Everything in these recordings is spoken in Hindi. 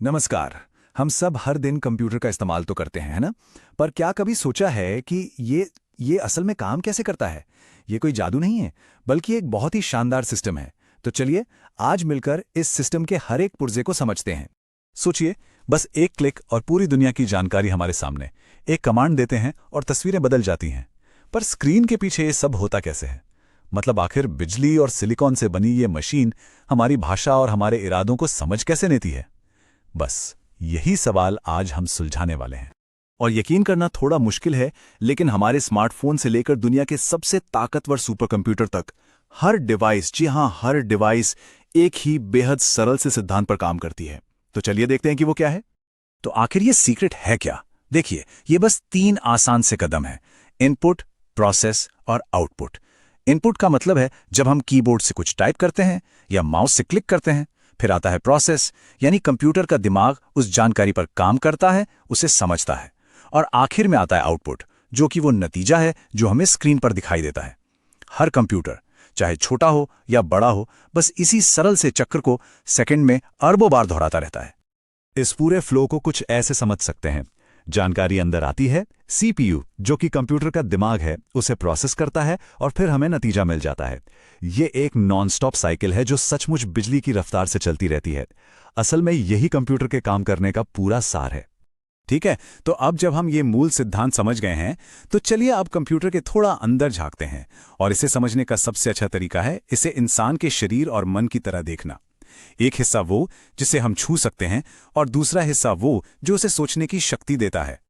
नमस्कार। हम सब हर दिन कंप्यूटर का इस्तेमाल तो करते हैं, है ना? पर क्या कभी सोचा है कि ये असल में काम कैसे करता है? ये कोई जादू नहीं है, बल्कि एक बहुत ही शानदार सिस्टम है। तो चलिए, आज मिलकर इस सिस्टम के हर एक पुर्जे को समझते हैं। सोचिए, बस एक क्लिक और पूरी दुनिया की जानकारी हमारे सामने। एक कमांड देते हैं और तस्वीरें बदल जाती हैं। पर स्क्रीन के पीछे ये सब होता कैसे है? मतलब आखिर बिजली और सिलिकॉन से बनी ये मशीन हमारी भाषा और हमारे इरादों को समझ कैसे लेती है? बस यही सवाल आज हम सुलझाने वाले हैं। और यकीन करना थोड़ा मुश्किल है, लेकिन हमारे स्मार्टफोन से लेकर दुनिया के सबसे ताकतवर सुपर कंप्यूटर तक हर डिवाइस, जी हां, हर डिवाइस एक ही बेहद सरल से सिद्धांत पर काम करती है। तो चलिए देखते हैं कि वो क्या है। तो आखिर ये सीक्रेट है क्या? देखिए, ये बस 3 आसान से कदम है: इनपुट, प्रोसेस और आउटपुट। इनपुट का मतलब है जब हम कीबोर्ड से कुछ टाइप करते हैं या माउस से क्लिक करते हैं। फिर आता है प्रोसेस, यानी कंप्यूटर का दिमाग उस जानकारी पर काम करता है, उसे समझता है। और आखिर में आता है आउटपुट, जो कि वो नतीजा है जो हमें स्क्रीन पर दिखाई देता है। हर कंप्यूटर, चाहे छोटा हो या बड़ा हो, बस इसी सरल से चक्र को सेकंड में अरबों बार दोहराता रहता है। इस पूरे फ्लो को कुछ ऐसे समझ सकते हैं। जानकारी अंदर आती है, सीपीयू, जो कि कंप्यूटर का दिमाग है, उसे प्रोसेस करता है और फिर हमें नतीजा मिल जाता है। ये एक नॉन-स्टॉप साइकिल है जो सचमुच बिजली की रफ्तार से चलती रहती है। असल में यही कंप्यूटर के काम करने का पूरा सार है। ठीक है, तो अब जब हम ये मूल सिद्धांत समझ गए हैं, तो चलिए अब कंप्यूटर के थोड़ा अंदर झांकते हैं। और इसे समझने का सबसे अच्छा तरीका है इसे इंसान के शरीर और मन की तरह देखना। एक हिस्सा वो जिसे हम छू सकते हैं और दूसरा हिस्सा वो जो उसे सोचने की शक्ति देता है।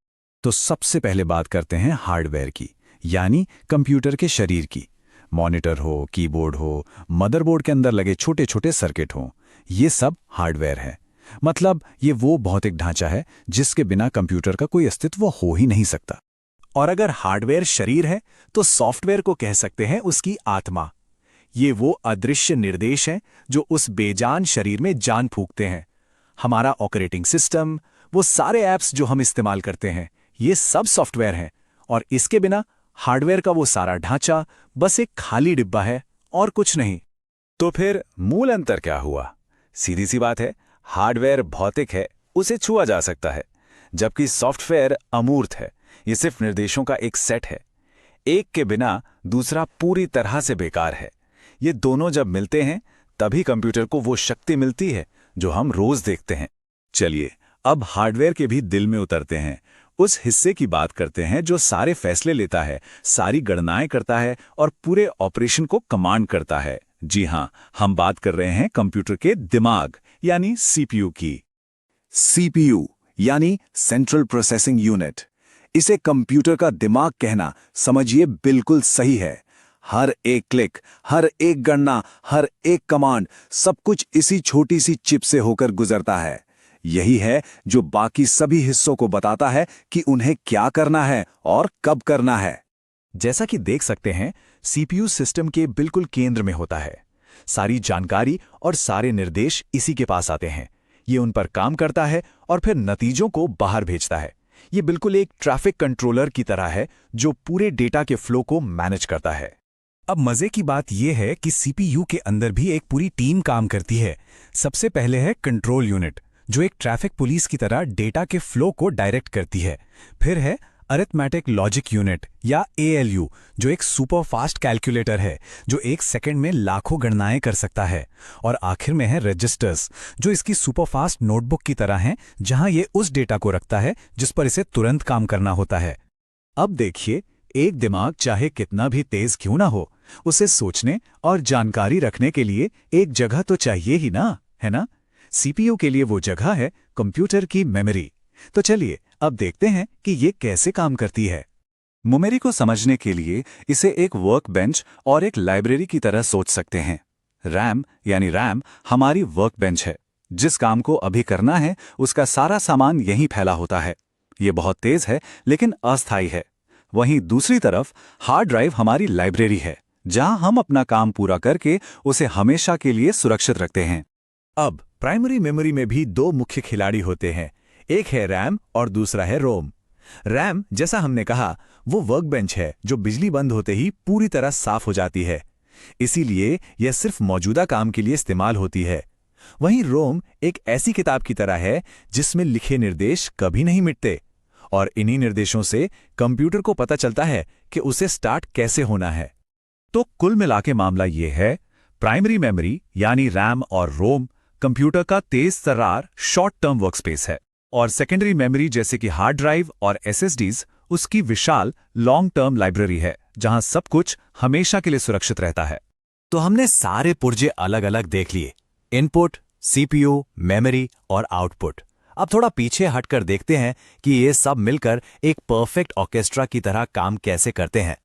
तो सबसे पहले बात करते हैं हार्डवेयर की, यानी कंप्यूटर के शरीर की। मॉनिटर हो, कीबोर्ड हो, मदरबोर्ड के अंदर लगे छोटे छोटे सर्किट हों, ये सब हार्डवेयर है। मतलब ये वो भौतिक ढांचा है जिसके बिना कंप्यूटर का कोई अस्तित्व हो ही नहीं सकता। और अगर हार्डवेयर शरीर है, तो सॉफ्टवेयर को कह सकते हैं उसकी आत्मा। ये वो अदृश्य निर्देश हैं जो उस बेजान शरीर में जान फूंकते हैं। हमारा ऑपरेटिंग सिस्टम, वो सारे ऐप्स जो हम इस्तेमाल करते हैं, ये सब सॉफ्टवेयर हैं। और इसके बिना हार्डवेयर का वो सारा ढांचा बस एक खाली डिब्बा है और कुछ नहीं। तो फिर मूल अंतर क्या हुआ? सीधी सी बात है, हार्डवेयर भौतिक है, उसे छुआ जा सकता है, जबकि सॉफ्टवेयर अमूर्त है, ये सिर्फ निर्देशों का एक सेट है। एक के बिना दूसरा पूरी तरह से बेकार है। ये दोनों जब मिलते हैं, तभी कंप्यूटर को वो शक्ति मिलती है जो हम रोज देखते हैं। चलिए अब हार्डवेयर के भी दिल में उतरते हैं। उस हिस्से की बात करते हैं जो सारे फैसले लेता है, सारी गणनाएं करता है और पूरे ऑपरेशन को कमांड करता है। जी हां, हम बात कर रहे हैं कंप्यूटर के दिमाग, यानी सीपीयू की। सीपीयू यानी सेंट्रल प्रोसेसिंग यूनिट। इसे कंप्यूटर का दिमाग कहना, समझिए, बिल्कुल सही है। हर एक क्लिक, हर एक गणना, हर एक कमांड, सब कुछ इसी छोटी सी चिप से होकर गुजरता है। यही है जो बाकी सभी हिस्सों को बताता है कि उन्हें क्या करना है और कब करना है। जैसा कि देख सकते हैं, सीपीयू सिस्टम के बिल्कुल केंद्र में होता है। सारी जानकारी और सारे निर्देश इसी के पास आते हैं। ये उन पर काम करता है और फिर नतीजों को बाहर भेजता है। ये बिल्कुल एक ट्रैफिक कंट्रोलर की तरह है जो पूरे डेटा के फ्लो को मैनेज करता है। अब मजे की बात यह है कि सीपीयू के अंदर भी एक पूरी टीम काम करती है। सबसे पहले है कंट्रोल यूनिट, जो एक ट्रैफिक पुलिस की तरह डेटा के फ्लो को डायरेक्ट करती है। फिर है अरिथमेटिक लॉजिक यूनिट या एएलयू, जो एक सुपर फास्ट कैलकुलेटर है जो एक सेकंड में लाखों गणनाएं कर सकता है। और आखिर में है रजिस्टर्स, जो इसकी सुपर फास्ट नोटबुक की तरह हैं, जहां ये उस डेटा को रखता है जिस पर इसे तुरंत काम करना होता है। अब देखिए, एक दिमाग चाहे कितना भी तेज क्यों ना हो, उसे सोचने और जानकारी रखने के लिए एक जगह तो चाहिए ही ना, है ना? सीपीयू के लिए वो जगह है कंप्यूटर की मेमोरी। तो चलिए अब देखते हैं कि ये कैसे काम करती है। मेमोरी को समझने के लिए इसे एक वर्क बेंच और एक लाइब्रेरी की तरह सोच सकते हैं। रैम यानी रैम हमारी वर्क बेंच है। जिस काम को अभी करना है उसका सारा सामान यहीं फैला होता है। ये बहुत तेज है लेकिन अस्थायी है। वहीं दूसरी तरफ हार्ड ड्राइव हमारी लाइब्रेरी है, जहां हम अपना काम पूरा करके उसे हमेशा के लिए सुरक्षित रखते हैं। अब प्राइमरी मेमोरी में भी 2 मुख्य खिलाड़ी होते हैं। एक है रैम और दूसरा है रोम। रैम, जैसा हमने कहा, वो वर्कबेंच है जो बिजली बंद होते ही पूरी तरह साफ हो जाती है। इसीलिए यह सिर्फ मौजूदा काम के लिए इस्तेमाल होती है। वहीं रोम एक ऐसी किताब की तरह है जिसमें लिखे निर्देश कभी नहीं मिटते, और इन्हीं निर्देशों से कंप्यूटर को पता चलता है कि उसे स्टार्ट कैसे होना है। तो कुल मिला के मामला ये है, प्राइमरी मेमोरी यानी रैम और रोम कंप्यूटर का तेज तर्रार शॉर्ट टर्म वर्कस्पेस है, और सेकेंडरी मेमोरी जैसे कि हार्ड ड्राइव और एसएसडीज उसकी विशाल लॉन्ग टर्म लाइब्रेरी है, जहां सब कुछ हमेशा के लिए सुरक्षित रहता है। तो हमने सारे पुर्जे अलग अलग देख लिए, इनपुट, सीपीयू, मेमोरी और आउटपुट। अब थोड़ा पीछे हटकर देखते हैं कि ये सब मिलकर एक परफेक्ट ऑर्केस्ट्रा की तरह काम कैसे करते हैं।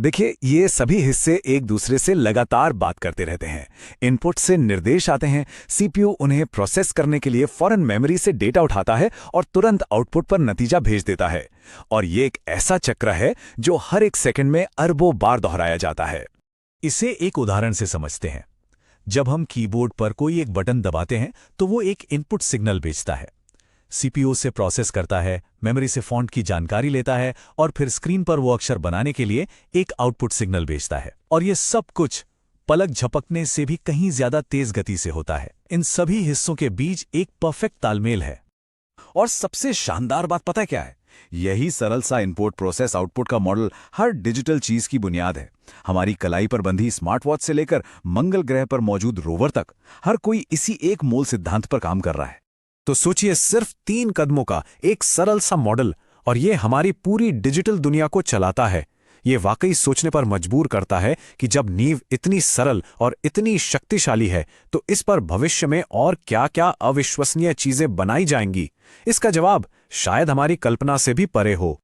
देखिए, ये सभी हिस्से एक दूसरे से लगातार बात करते रहते हैं। इनपुट से निर्देश आते हैं, सीपीयू उन्हें प्रोसेस करने के लिए फौरन मेमोरी से डेटा उठाता है और तुरंत आउटपुट पर नतीजा भेज देता है। और ये एक ऐसा चक्र है जो हर एक सेकंड में अरबों बार दोहराया जाता है। इसे एक उदाहरण से समझते हैं। जब हम कीबोर्ड पर कोई एक बटन दबाते हैं तो वो एक इनपुट सिग्नल भेजता है, सीपीयू से प्रोसेस करता है, मेमोरी से फॉन्ट की जानकारी लेता है और फिर स्क्रीन पर वो अक्षर बनाने के लिए एक आउटपुट सिग्नल भेजता है। और ये सब कुछ पलक झपकने से भी कहीं ज्यादा तेज गति से होता है। इन सभी हिस्सों के बीच एक परफेक्ट तालमेल है। और सबसे शानदार बात पता है क्या है? यही सरल सा इनपुट प्रोसेस आउटपुट का मॉडल हर डिजिटल चीज की बुनियाद है। हमारी कलाई पर बंधी स्मार्ट वॉच से लेकर मंगल ग्रह पर मौजूद रोवर तक, हर कोई इसी एक मूल सिद्धांत पर काम कर रहा है। तो सोचिए, सिर्फ 3 कदमों का एक सरल सा मॉडल, और ये हमारी पूरी डिजिटल दुनिया को चलाता है। ये वाकई सोचने पर मजबूर करता है कि जब नींव इतनी सरल और इतनी शक्तिशाली है तो इस पर भविष्य में और क्या-क्या अविश्वसनीय चीजें बनाई जाएंगी। इसका जवाब शायद हमारी कल्पना से भी परे हो।